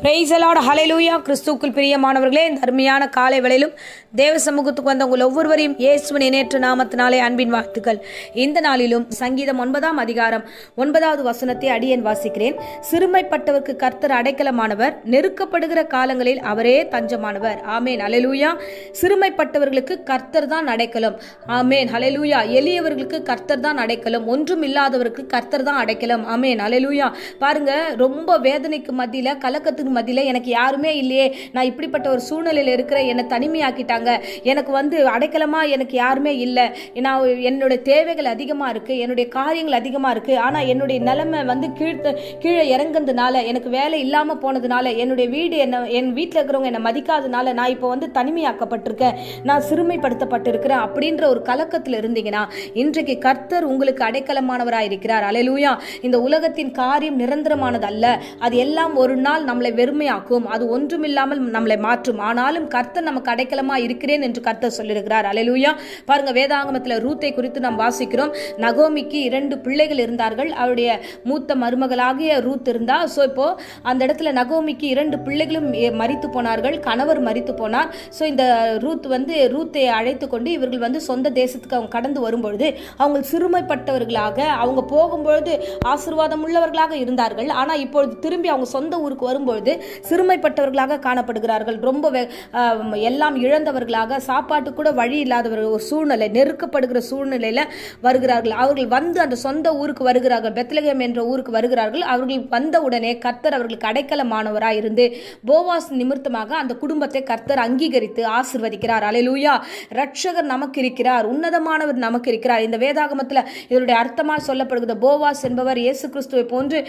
Praise the Lord, ஹல்லேலூயா. கிறிஸ்துவுக்குள் பிரியமானவர்களே, இந்த அருமையான காலை வேளையிலும் தேவ சமூகத்துக்கு வந்த உங்கள் ஒவ்வொருவரையும் இயேசுவின் இணையற்ற நாமத்தினாலே அன்பின் வாழ்த்துக்கள். இந்த நாளிலும் சங்கீதம் 9 அதிகாரம் 9வது வசனத்தை அடியேன் வாசிக்கிறேன். சிறுமைப்பட்டவருக்கு கர்த்தர் அடைக்கலமானவர், நெருக்கப்படுகிற காலங்களில் அவரே தஞ்சமானவர். ஆமேன், ஹல்லேலூயா. சிறுமைப்பட்டவர்களுக்கு கர்த்தர் தான் அடைக்கலம். ஆமேன், ஹல்லேலூயா. எளியவர்களுக்கு கர்த்தர் தான் அடைக்கலம், ஒன்றும் இல்லாதவருக்கு கர்த்தர் தான் அடைக்கலம். ஆமேன், ஹல்லேலூயா. பாருங்க, ரொம்ப வேதனைக்கு மத்தியில, கலக்கத்துக்கு மத்தியில எனக்கு யாருமே இல்லையே, நான் இப்படிப்பட்ட ஒரு சூழ்நிலையில் இருக்கிற, என்னை தனிமையாக்கிட்டாங்க, எனக்கு அடைக்கலமா எனக்கு யாருமே இல்லை, நான் என்னுடைய தேவைகள் அதிகமா இருக்கு, என்னுடைய காரியங்கள் அதிகமா இருக்கு, ஆனா என்னுடைய நிலைமை கீழே இறங்குறதுனால, எனக்கு வேலை இல்லாம போனதுனால, என்னுடைய வீடு என் வீட்டில் இருக்கிறவங்க என்னை மதிக்காதனால நான் இப்போ தனிமையாக்கப்பட்டிருக்கேன், நான் சிறுமைப்படுத்தப்பட்டிருக்கிறேன் அப்படின்ற ஒரு கலக்கத்தில் இருந்தீங்கன்னா, இன்றைக்கு கர்த்தர் உங்களுக்கு அடைக்கலமானவராய் இருக்கிறார். அல்லேலூயா. இந்த உலகத்தின் காரியம் நிரந்தரமானது அல்ல, அது எல்லாம் ஒரு நாள் நம்மளை வெறுமையாக்கும், அது ஒன்றுமில்லாமல் நம்மளை மாற்றும். ஆனாலும் கர்த்தர் நமக்கு அடைக்கலமா இருக்கிறேன் என்று கர்த்தர் சொல்லியிருக்கிறார். அல்லேலூயா. பாருங்க, வேதாகமத்தில் ரூத்தை குறித்து நாம் வாசிக்கிறோம். நகோமிக்கு 2 பிள்ளைகள் இருந்தார்கள். அவருடைய மூத்த மருமகளாகிய ரூத் இருந்தா. சோ இப்போ அந்த இடத்துல நகோமிக்கு 2 பிள்ளைகளும் மரித்து போனார்கள், கணவர் மரித்து போனார். சோ இந்த ரூத்தை அழைத்து கொண்டு இவர்கள் சொந்த தேசத்துக்கு அவங்க கடந்து வரும்பொழுது அவங்க சிறுமைப்பட்டவர்களாக, அவங்க போகும்பொழுது ஆசீர்வாதம் உள்ளவர்களாக இருந்தார்கள். ஆனா இப்பொழுது திரும்பி அவங்க சொந்த ஊருக்கு வரும்பொழுது சிறுமைப்பட்டவர்களாக காணப்படுகிறார்கள். ரொம்ப எல்லாம் இழந்தவர்களாக, சாப்பாட்டு கூட வழி இல்லாதவர்கள், ஒரு சூழ்நிலை, நெருக்கப்படுகிற சூழ்நிலையில வருகிறார்கள். அவர்கள் அந்த சொந்த ஊருக்கு வருகிறார்கள், பெத்லகேம் என்ற ஊருக்கு வருகிறார்கள். அவர்கள் வந்த உடனே கர்த்தர் அவர்களுக்கு அடைக்கலமானவராய் இருந்து போவாஸ் நிமித்தமாக அந்த குடும்பத்தை கர்த்தர் அங்கீகரித்து ஆசீர்வதிக்கிறார். அல்லேலூயா. ரட்சகர் நமக்கு இருக்கிறார், உன்னதமானவர் நமக்கு இருக்கிறார். இந்த வேதாகமத்தில் இதனுடைய அர்த்தமாக சொல்லப்படுகிற போவாஸ் என்பவர் இயேசு கிறிஸ்துவை போன்று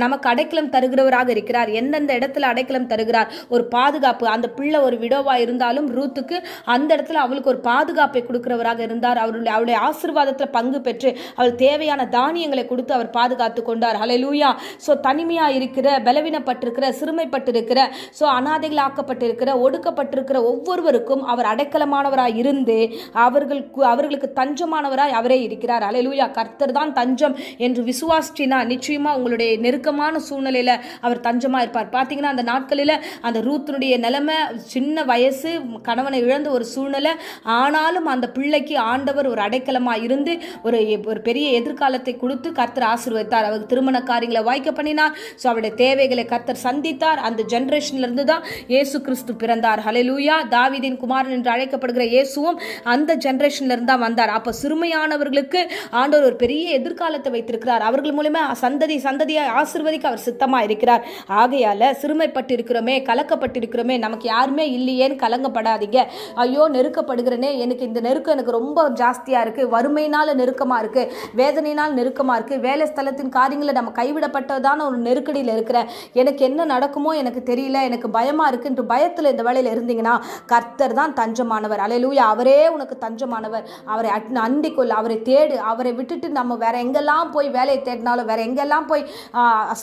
நமக்கு அடைக்கலம் தருகிறவராக இருக்கிறார். எந்தெந்த இடத்துல அடைக்கலம் தருகிறார்? ஒரு பாதுகாப்பு. அந்த பிள்ளை ஒரு விடோவா இருந்தாலும் ரூத்துக்கு அந்த இடத்துல அவளுக்கு ஒரு பாதுகாப்பை கொடுக்கிறவராக இருந்தார். அவருடைய ஆசீர்வாதத்தில் பங்கு பெற்று அவள் தேவையான தானியங்களை கொடுத்து அவர் பாதுகாத்து கொண்டார். ஹல்லேலூயா. சோ தனிமையா இருக்கிற, பலவீனப்பட்டிருக்கிற, சிறுமைப்பட்டிருக்கிற, சோ அனாதைகள் ஆக்கப்பட்டிருக்கிற, ஒடுக்கப்பட்டிருக்கிற ஒவ்வொருவருக்கும் அவர் அடைக்கலமானவராய் இருந்து அவர்களுக்கு தஞ்சமானவராய் அவரே இருக்கிறார். ஹல்லேலூயா. கர்த்தர் தான் தஞ்சம் என்று விசுவாசினா நிச்சயமா உங்களுடைய நெருக்கமான சூழ்நிலையில அவர் தஞ்சமா இருப்பார். பாத்தீங்கன்னா, அந்த நாட்களில் அந்த ரூத்தினுடைய நிலைமை, சின்ன வயசு, கணவனை இழந்த ஒரு சூழ்நிலை, ஆனாலும் அந்த பிள்ளைக்கு ஆண்டவர் ஒரு அடைக்கலமா இருந்து ஒரு பெரிய எதிர்காலத்தை கொடுத்து கர்த்தர் ஆசீர்வதித்தார். அவருக்கு திருமண காரியங்களை வாய்க்க பண்ணினார். ஸோ அவருடைய தேவைகளை கர்த்தர் சந்தித்தார். அந்த ஜெனரேஷன்ல இருந்து தான் இயேசு கிறிஸ்து பிறந்தார். ஹல்லேலூயா. தாவீதின் குமாரன் என்று அழைக்கப்படுகிற இயேசுவும் அந்த ஜெனரேஷன்ல இருந்து தான் வந்தார். அப்ப சிறுமையானவர்களுக்கு ஆண்டவர் ஒரு பெரிய எதிர்காலத்தை வைத்திருக்கிறார். அவர்கள் மூலமா சந்ததியாய் ஆசீர்வதிக்க அவர் சித்தமா இருக்கிறார். ஆகையால சிறுமைப்பட்டிருக்கிறோமே, கலக்கப்பட்டிருக்கிறோமே, நமக்கு யாருமே இல்லையேன்னு கலங்கப்படாதீங்க. ஐயோ, நெருக்கப்படுகிறனே, இந்த நெருக்கம் எனக்கு ரொம்ப ஜாஸ்தியா இருக்கு, வறுமையினால நெருக்கமா இருக்கு, வேதனையினால் நெருக்கமா இருக்கு, வேலை ஸ்தலத்தின் காரியங்களை நம்ம கைவிடப்பட்டதான ஒரு நெருக்கடியில் இருக்கிறேன், எனக்கு என்ன நடக்குமோ எனக்கு தெரியல, எனக்கு பயமா இருக்குன்ற பயத்தில் இந்த வேலையில் இருந்தீங்கன்னா, கர்த்தர் தான் தஞ்சமானவர். அல்லேலூயா. அவரே உனக்கு தஞ்சமானவர். அவரை அண்டிக்கொள், அவரை தேடு. அவரை விட்டுட்டு நம்ம வேற எங்கெல்லாம் போய் வேலையை தேடினாலும், வேற எங்கெல்லாம் போய்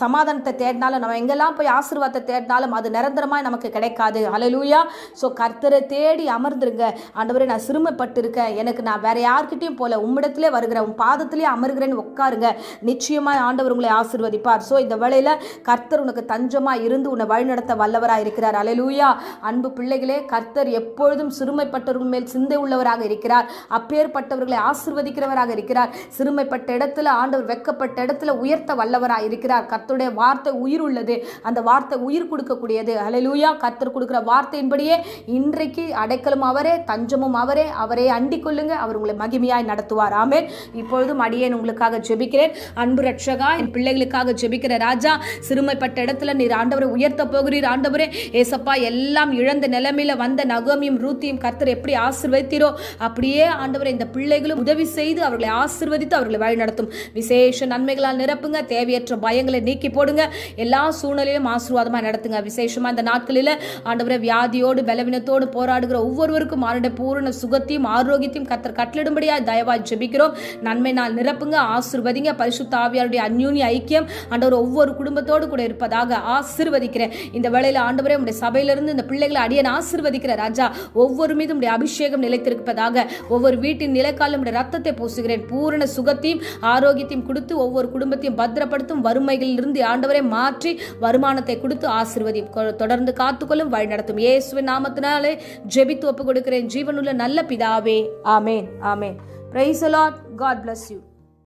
சமாதானத்தை தேடினாலும், நம்ம எங்கெல்லாம் போய் ஆசீர்வாதத்தை தேடினாலும் அது நிரந்தரமாய் நமக்கு கிடைக்காது. ஹல்லேலூயா. ஸோ கர்த்தரை தேடி அமர்ந்துருங்க. ஆண்டவரே, நான் சிறுமைப்பட்டிருக்கேன், நான் வேற யார்கிட்டையும் போல, உம்மிடத்திலே வருகிறேன், உன் பாதத்திலே அமர்கிறேன்னு உட்காருங்க. நிச்சயமாய் ஆண்டவர் உங்களை ஆசீர்வதிப்பார். ஸோ இந்த வேளையில கர்த்தர் உனக்கு தஞ்சமாய் இருந்து உன்னை வழிநடத்த வல்லவராக இருக்கிறார். அல்லேலூயா. அன்பு பிள்ளைகளே, கர்த்தர் எப்பொழுதும் சிறுமைப்பட்டவர்கள் மேல் சிந்தை உள்ளவராக இருக்கிறார். அப்பேற்பட்டவர்களை ஆசீர்வதிக்கிறவராக இருக்கிறார். சிறுமைப்பட்ட இடத்துல ஆண்டவர் வெட்கப்பட்ட இடத்துல உயர்த்த வல்லவராக இருக்கிறார். கர்த்தருடைய வார்த்தை உயிர் உள்ளது, அந்த வார்த்தை உயிர் கொடுக்கக்கூடியது. ஹல்லேலூயா. கர்த்தர் கொடுக்கிற வார்த்தையின்படியே இன்றைக்கு அடைக்கலும் அவரே, தஞ்சமும் அவரே. அவரே அண்டிக் கொள்ளுங்க, அவர் உங்களை மகிமையாய் நடத்துவார். ஆமென். இப்பொழுதும் அடியேன் உங்களுக்காக ஜெபிக்கிறேன். அன்பு ரட்சகா, என் பிள்ளைகளுக்காக ஜெபிக்கிற ராஜா, சிறுமைப்பட்ட இடத்துல நீர் ஆண்டவரை உயர்த்த போகிறீர். ஆண்டவரே, ஏசப்பா, எல்லாம் இழந்த நிலைமையில வந்த நகோமியும் ரூத்தையும் கர்த்தர் எப்படி ஆசீர்வதித்தீரோ அப்படியே ஆண்டவரை இந்த பிள்ளைகளும் உதவி செய்து அவர்களை ஆசீர்வதித்து அவர்களை வழி நடத்தும். விசேஷ நன்மைகளால் நிரப்புங்க. தேவையற்ற பயங்களை நீக்கி போடுங்க. எல்லா சூழ்நிலையிலும் ஆசீர்வாதமா நடத்துங்க. விசேஷமா இந்த நாட்களில் ஆண்டவரே, வியாதியோடு பலவீனத்தோடு போராடுகிற ஒவ்வொருவருக்கும் ஆண்டவருடைய பூரண சுகத்தையும் ஆரோக்கியத்தையும் கர்த்தர் கட்டளிடும்படியா தயவாய் ஜெபிக்கிறோம். நன்மை நாள் நிரப்புங்க, ஆசீர்வதிங்க. பரிசுத்த ஆவியாருடைய அந்யோன்ய ஐக்கியம் ஆண்டவர் ஒவ்வொரு குடும்பத்தோடு கூட இருப்பதாக ஆசீர்வதிக்கிறேன். இந்த வேளையில ஆண்டவரே, உடைய சபையிலிருந்து இந்த பிள்ளைகளை அடியேன் ஆசீர்வதிக்கிற ராஜா, ஒவ்வொரு மீதும் உடைய அபிஷேகம் நிலைத்திருப்பதாக, ஒவ்வொரு வீட்டின் நிலைக்காலம் உடைய ரத்தத்தை பூசுகிறேன். பூரண சுகத்தையும் ஆரோக்கியத்தையும் கொடுத்து ஒவ்வொரு குடும்பத்தையும் பத்திரப்படுத்தும். வறுமைகளில் இருந்து ஆண்டவரை மாற்றி வருமானத்தை அபிஷேகத்தை கொடுத்து ஆசீர்வதியும், தொடர்ந்து காத்துக்கொள்ளும், வழி நடத்தும். இயேசுவின் நாமத்தினாலே ஜெபித்து ஒப்பு கொடுக்கிறேன் ஜீவனுள்ள நல்ல பிதாவே. ஆமேன், ஆமேன். Praise the Lord. God bless you.